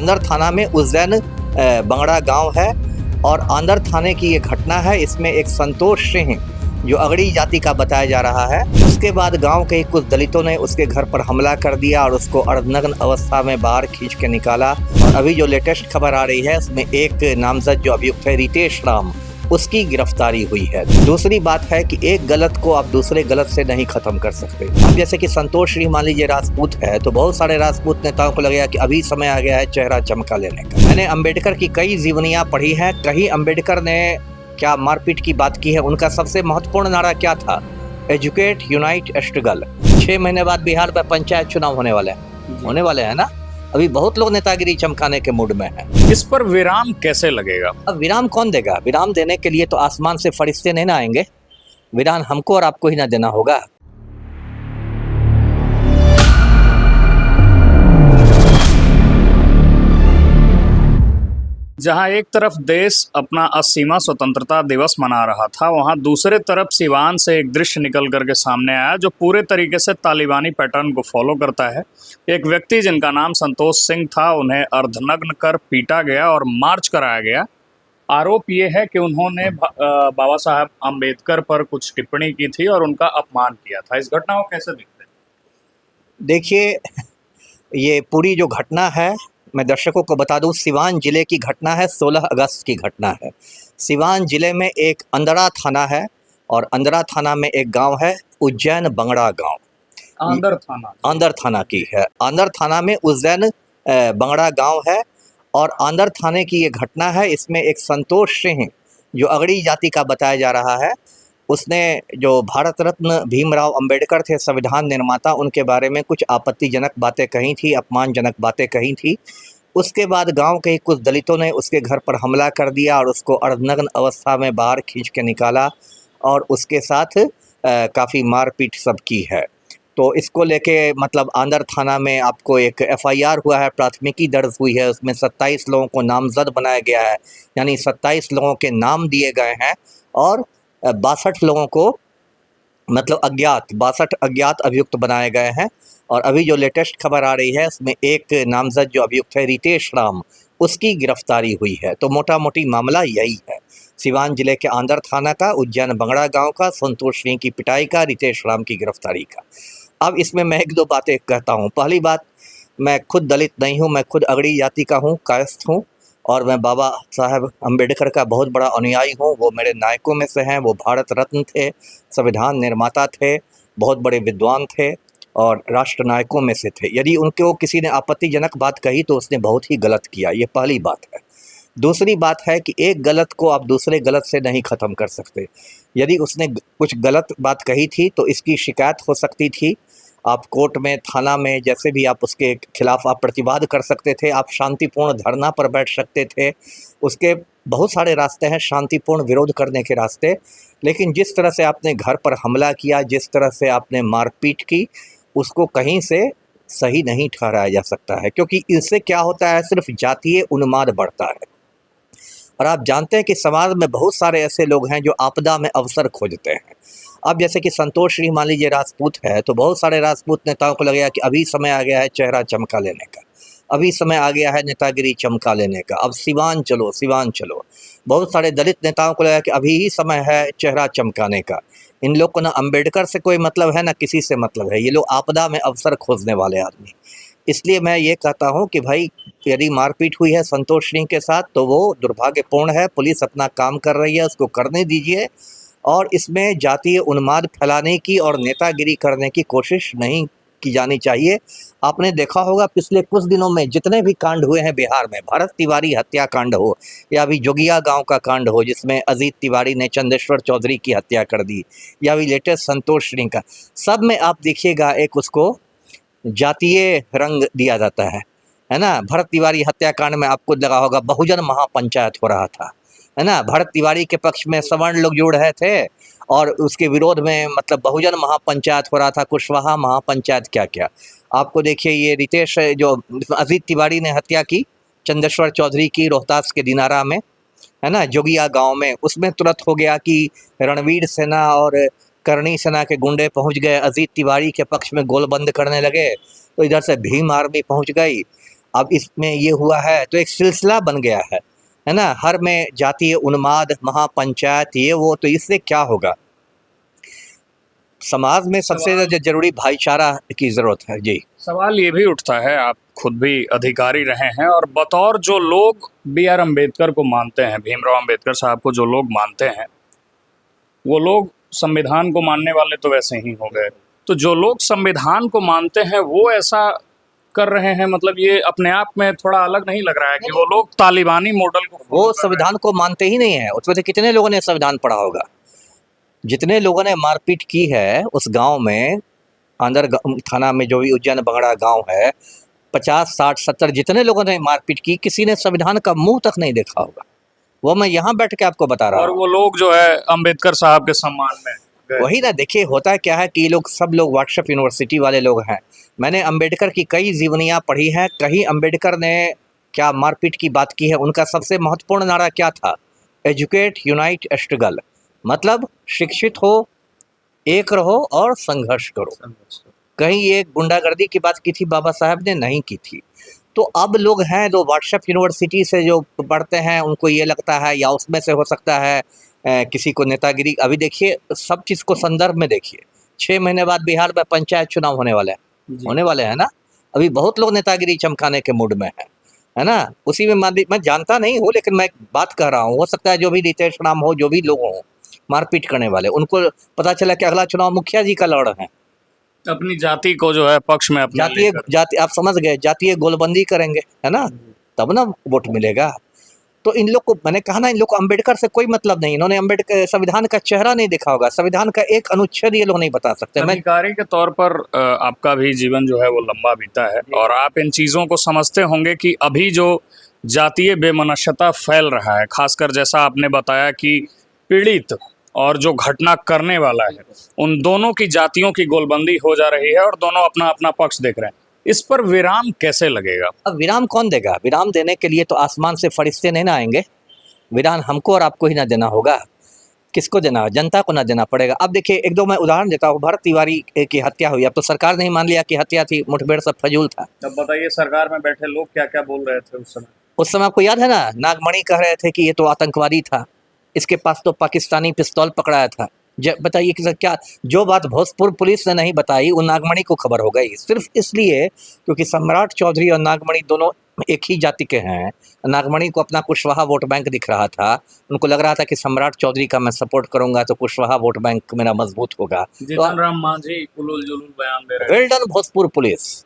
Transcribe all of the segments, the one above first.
आंदर थाना में उज्जैन बंगड़ा गांव है और आंदर थाने की ये घटना है। इसमें एक संतोष सिंह जो अगड़ी जाति का बताया जा रहा है, उसके बाद गांव के कुछ दलितों ने उसके घर पर हमला कर दिया और उसको अर्धनग्न अवस्था में बाहर खींच के निकाला। और अभी जो लेटेस्ट खबर आ रही है उसमें एक नामजद जो अभियुक्त है रितेश राम, उसकी गिरफ्तारी हुई है। दूसरी बात है कि एक गलत को आप दूसरे गलत से नहीं खत्म कर सकते। अब जैसे कि संतोष सिंह मान लीजिए राजपूत है, तो बहुत सारे राजपूत नेताओं को लगेगा कि अभी समय आ गया है चेहरा चमका लेने का। मैंने अंबेडकर की कई जीवनियां पढ़ी हैं, कहीं अंबेडकर ने क्या मारपीट की बात की है। उनका सबसे महत्वपूर्ण नारा क्या था? Educate, unite, struggle. 6 महीने बाद बिहार में पंचायत चुनाव होने वाले हैं ना। अभी बहुत लोग नेतागिरी चमकाने के मूड में हैं। इस पर विराम कैसे लगेगा? अब विराम कौन देगा? विराम देने के लिए तो आसमान से फरिश्ते नहीं ना आएंगे। विराम हमको और आपको ही ना देना होगा। जहां एक तरफ देश अपना असीमा स्वतंत्रता दिवस मना रहा था, वहां दूसरे तरफ सिवान से एक दृश्य निकल करके सामने आया जो पूरे तरीके से तालिबानी पैटर्न को फॉलो करता है। एक व्यक्ति जिनका नाम संतोष सिंह था, उन्हें अर्धनग्न कर पीटा गया और मार्च कराया गया। आरोप ये है कि उन्होंने बाबा साहब अम्बेडकर पर कुछ टिप्पणी की थी और उनका अपमान किया था। इस घटना को कैसे देखते हैं? देखिए, ये पूरी जो घटना है, मैं दर्शकों को बता दूं, सिवान जिले की घटना है, 16 अगस्त की घटना है। सिवान जिले में एक अंदरा थाना है और अंदरा थाना में एक गांव है उज्जैन बंगड़ा गांव। आंदर थाना की है। आंदर थाना में उज्जैन बंगड़ा गांव है और आंदर थाने की ये घटना है। इसमें एक संतोष सिंह जो अगड़ी जाति का बताया जा रहा है, उसने जो भारत रत्न भीमराव अंबेडकर थे, संविधान निर्माता, उनके बारे में कुछ आपत्तिजनक बातें कही थी, अपमानजनक बातें कही थी। उसके बाद गांव के कुछ दलितों ने उसके घर पर हमला कर दिया और उसको अर्धनग्न अवस्था में बाहर खींच के निकाला और उसके साथ काफ़ी मारपीट सब की है। तो इसको लेके मतलब आंदर थाना में आपको एक FIR हुआ है, प्राथमिकी दर्ज हुई है। उसमें 27 लोगों को नामजद बनाया गया है, यानी 27 लोगों के नाम दिए गए हैं और 62 लोगों को मतलब 62 अज्ञात अभियुक्त बनाए गए हैं। और अभी जो लेटेस्ट खबर आ रही है उसमें एक नामजद जो अभियुक्त है रितेश राम, उसकी गिरफ्तारी हुई है। तो मोटा मोटी मामला यही है, सिवान जिले के आंदर थाना का, उज्जैन बंगड़ा गांव का, संतोष सिंह की पिटाई का, रितेश राम की गिरफ्तारी का। अब इसमें मैं 1-2 बातें कहता हूँ। पहली बात, मैं खुद दलित नहीं हूँ, मैं खुद अगड़ी जाति का हूँ, कायस्थ हूँ और मैं बाबा साहब अम्बेडकर का बहुत बड़ा अनुयायी हूँ। वो मेरे नायकों में से हैं। वो भारत रत्न थे, संविधान निर्माता थे, बहुत बड़े विद्वान थे और राष्ट्र नायकों में से थे। यदि उनको किसी ने आपत्तिजनक बात कही तो उसने बहुत ही गलत किया, ये पहली बात है। दूसरी बात है कि एक गलत को आप दूसरे गलत से नहीं ख़त्म कर सकते। यदि उसने कुछ गलत बात कही थी तो इसकी शिकायत हो सकती थी। आप कोर्ट में, थाना में, जैसे भी आप उसके खिलाफ आप प्रतिवाद कर सकते थे। आप शांतिपूर्ण धरना पर बैठ सकते थे। उसके बहुत सारे रास्ते हैं शांतिपूर्ण विरोध करने के रास्ते। लेकिन जिस तरह से आपने घर पर हमला किया, जिस तरह से आपने मारपीट की, उसको कहीं से सही नहीं ठहराया जा सकता है, क्योंकि इससे क्या होता है, सिर्फ जातीय उन्माद बढ़ता है। और आप जानते हैं कि समाज में बहुत सारे ऐसे लोग हैं जो आपदा में अवसर खोजते हैं। अब जैसे कि संतोष सिंह मान लीजिए राजपूत है, तो बहुत सारे राजपूत नेताओं को लगेगा कि अभी समय आ गया है चेहरा चमका लेने का, अभी समय आ गया है नेतागिरी चमका लेने का, अब सिवान चलो, सिवान चलो। बहुत सारे दलित नेताओं को लगेगा कि अभी ही समय है चेहरा चमकाने का। इन लोग को ना अम्बेडकर से कोई मतलब है, ना किसी से मतलब है। ये लोग आपदा में अवसर खोजने वाले आदमी। इसलिए मैं ये कहता हूँ कि भाई, यदि मारपीट हुई है संतोष सिंह के साथ तो वो दुर्भाग्यपूर्ण है। पुलिस अपना काम कर रही है, उसको करने दीजिए। और इसमें जातीय उन्माद फैलाने की और नेतागिरी करने की कोशिश नहीं की जानी चाहिए। आपने देखा होगा पिछले कुछ दिनों में जितने भी कांड हुए हैं बिहार में, भरत तिवारी हत्याकांड हो या अभी जोगिया गांव का कांड हो जिसमें अजीत तिवारी ने चंदेश्वर चौधरी की हत्या कर दी, या अभी लेटेस्ट संतोष सिंह का, सब में आप देखिएगा एक उसको जातीय रंग दिया जाता है ना। भरत तिवारी हत्याकांड में आपको लगा होगा बहुजन महापंचायत हो रहा था, है ना। भरत तिवारी के पक्ष में सवर्ण लोग जुड़ रहे थे और उसके विरोध में मतलब बहुजन महापंचायत हो रहा था, कुशवाहा महापंचायत, क्या क्या। आपको देखिए ये रितेश जो अजीत तिवारी ने हत्या की चंदेश्वर चौधरी की रोहतास के दिनारा में, है ना, जोगिया गांव में, उसमें तुरंत हो गया कि रणवीर सेना और करणी सेना के गुंडे पहुंच गए, अजीत तिवारी के पक्ष में गोलबंद करने लगे। तो इधर से भीम आर्मी पहुंच गई अब इसमें ये हुआ है तो एक सिलसिला बन गया है ना, हर में जातीय उन्माद, महापंचायत, ये वो, तो इससे क्या होगा? समाज में सबसे ज़्यादा जरूरी भाईचारा की ज़रूरत है। जी, सवाल ये भी उठता है, आप खुद भी अधिकारी रहे हैं और बतौर जो लोग बी आर अम्बेडकर को मानते हैं, भीमराव अम्बेडकर साहब को जो लोग मानते हैं, वो लोग संविधान को मानने वाले तो वैसे ही हो गए। तो जो लोग संविधान को मानते हैं वो ऐसा कर रहे हैं, मतलब ये अपने आप में थोड़ा अलग नहीं लग रहा है कि वो लोग तालिबानी मॉडल को follow वो कर रहे हैं? संविधान को मानते ही नहीं है। उसमें से कितने लोगों ने संविधान पढ़ा होगा? जितने लोगों ने मारपीट की है उस गांव में, अंदर थाना में जो भी उज्जैन बगड़ा गांव है, 50, 60, 70 जितने लोगों ने मारपीट की, किसी ने संविधान का मुंह तक नहीं देखा होगा। वो मैं यहाँ बैठ के आपको बता रहा और हूँ। वो लोग जो है अम्बेडकर साहब के सम्मान में गए। वही ना, देखिए होता क्या है कि ये लोग सब लोग व्हाट्सएप यूनिवर्सिटी वाले लोग हैं। मैंने अंबेडकर की कई जीवनियाँ पढ़ी हैं, कहीं अंबेडकर ने क्या मारपीट की बात की है? उनका सबसे महत्वपूर्ण नारा क्या था? Educate, unite, struggle. मतलब शिक्षित हो, एक रहो और संघर्ष करो। कहीं ये गुंडागर्दी की बात की थी बाबा साहब ने? नहीं की थी। तो अब लोग हैं जो व्हाट्सएप यूनिवर्सिटी से जो पढ़ते हैं, उनको ये लगता है, या उसमें से हो सकता है किसी को नेतागिरी। अभी देखिए सब चीज़ को संदर्भ में देखिए, 6 महीने बाद बिहार में पंचायत चुनाव होने वाले हैं ना। अभी बहुत लोग नेतागिरी चमकाने के मूड में है ना। उसी में मैं जानता नहीं हूँ, लेकिन मैं बात कर रहा हूँ, हो सकता है जो भी रितेश राम हो, जो भी लोग हों मारपीट करने वाले, उनको पता चला कि अगला चुनाव मुखिया जी का लड़ रहे हैं। अपनी जाति को जो है पक्ष में अपने जाति आप समझ गए, जातीय गोलबंदी करेंगे, है ना, तब ना वोट मिलेगा। तो इन लोग को मैंने कहा ना, इन लोग को अम्बेडकर से कोई मतलब नहीं। इन्होंने अम्बेडकर संविधान का चेहरा नहीं देखा होगा, संविधान का एक अनुच्छेद ये लोग नहीं बता सकते। मैं अधिकारी के तौर पर आपका भी जीवन जो है वो लंबा बीता है और आप इन चीज़ों को समझते होंगे कि अभी जो जातीय बेमनस्यता फैल रहा है, खासकर जैसा आपने बताया कि पीड़ित और जो घटना करने वाला है, उन दोनों की जातियों की गोलबंदी हो जा रही है और दोनों अपना अपना पक्ष देख रहे हैं। इस पर विराम कैसे लगेगा? अब विराम कौन देगा? विराम देने के लिए तो आसमान से फरिश्ते नहीं ना आएंगे। विराम हमको और आपको ही ना देना होगा। किसको देना? जनता को ना देना पड़ेगा। अब देखिए एक दो मैं उदाहरण देता हूँ। भरत तिवारी की हत्या हुई, अब तो सरकार ने ही मान लिया कि हत्या थी, मुठभेड़ सब फजूल था। तब बताइए सरकार में बैठे लोग क्या क्या बोल रहे थे उस समय? उस समय आपको याद है ना, नागमणि कह रहे थे कि ये तो आतंकवादी था, इसके पास तो पाकिस्तानी पिस्तौल पकड़ाया था। बताइए कि क्या जो बात भोजपुर पुलिस ने नहीं बताई वो नागमणि को खबर हो गई, सिर्फ इसलिए क्योंकि सम्राट चौधरी और नागमणि दोनों एक ही जाति के हैं। नागमणि को अपना कुशवाहा वोट बैंक दिख रहा था, उनको लग रहा था कि सम्राट चौधरी का मैं सपोर्ट करूंगा तो कुशवाहा वोट बैंक मेरा मजबूत होगा। जीतन राम मांझी उलूल जुलूल बयान दे रहे well done Bhojpur police.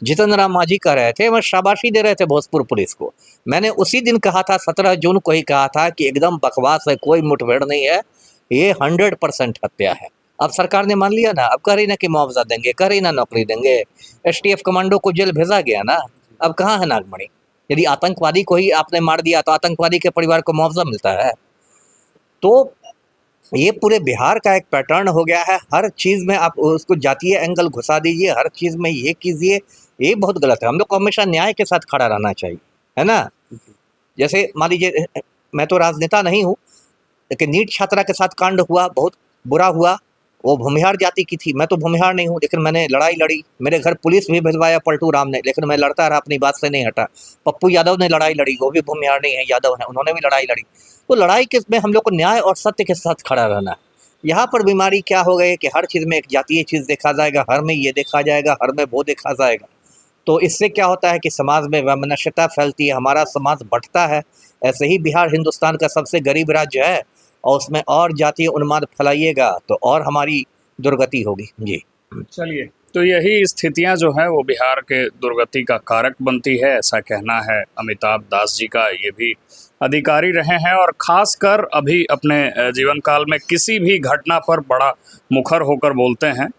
Jitan Ram Manjhi कह रहे थे, मैं शाबाशी दे रहे थे भोजपुर पुलिस को। मैंने उसी दिन कहा था, 17 जून को ही कहा था कि एकदम बकवास है, कोई मुठभेड़ नहीं है, ये 100% हत्या है। अब सरकार ने मान लिया ना, अब कह रही ना कि मुआवजा देंगे, कह रही ना नौकरी देंगे। एसटीएफ कमांडो को जेल भेजा गया ना, अब कहाँ है नागमणि? यदि आतंकवादी को ही आपने मार दिया तो आतंकवादी के परिवार को मुआवजा मिलता है? तो ये पूरे बिहार का एक पैटर्न हो गया है। हर चीज़ में आप उसको जातीय एंगल घुसा दीजिए, हर चीज़ में ये कीजिए, ये बहुत गलत है। हम लोग को हमेशा न्याय के साथ खड़ा रहना चाहिए, है ना। जैसे मान लीजिए, मैं तो राजनेता नहीं हूँ, लेकिन नीट छात्रा के साथ कांड हुआ, बहुत बुरा हुआ। वो भूमिहार जाति की थी, मैं तो भूमिहार नहीं हूँ, लेकिन मैंने लड़ाई लड़ी। मेरे घर पुलिस भी भिजवाया पलटू राम ने, लेकिन मैं लड़ता रहा, अपनी बात से नहीं हटा। पप्पू यादव ने लड़ाई लड़ी, वो भी भूमिहार नहीं है, यादव है, उन्होंने भी लड़ाई लड़ी। तो लड़ाई के में हम लोग को न्याय और सत्य के साथ खड़ा रहना है। यहाँ पर बीमारी क्या हो गई कि हर चीज़ में एक जातीय चीज़ देखा जाएगा, हर में ये देखा जाएगा, हर में वो देखा जाएगा। तो इससे क्या होता है कि समाज में वैमनस्यता फैलती है, हमारा समाज बढ़ता है। ऐसे ही बिहार हिंदुस्तान का सबसे गरीब राज्य है, और उसमें और जातीय उन्माद फैलाइएगा तो और हमारी दुर्गति होगी। जी चलिए, तो यही स्थितियां जो है वो बिहार के दुर्गति का कारक बनती है, ऐसा कहना है अमिताभ दास जी का। ये भी अधिकारी रहे हैं और ख़ासकर अभी अपने जीवन काल में किसी भी घटना पर बड़ा मुखर होकर बोलते हैं।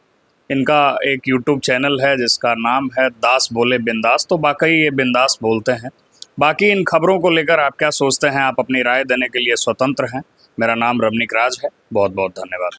इनका एक यूट्यूब चैनल है जिसका नाम है दास बोले बिंदास, तो वाकई ये बिंदास बोलते हैं। बाकी इन खबरों को लेकर आप क्या सोचते हैं, आप अपनी राय देने के लिए स्वतंत्र हैं। मेरा नाम रमनिक राज है। बहुत बहुत धन्यवाद।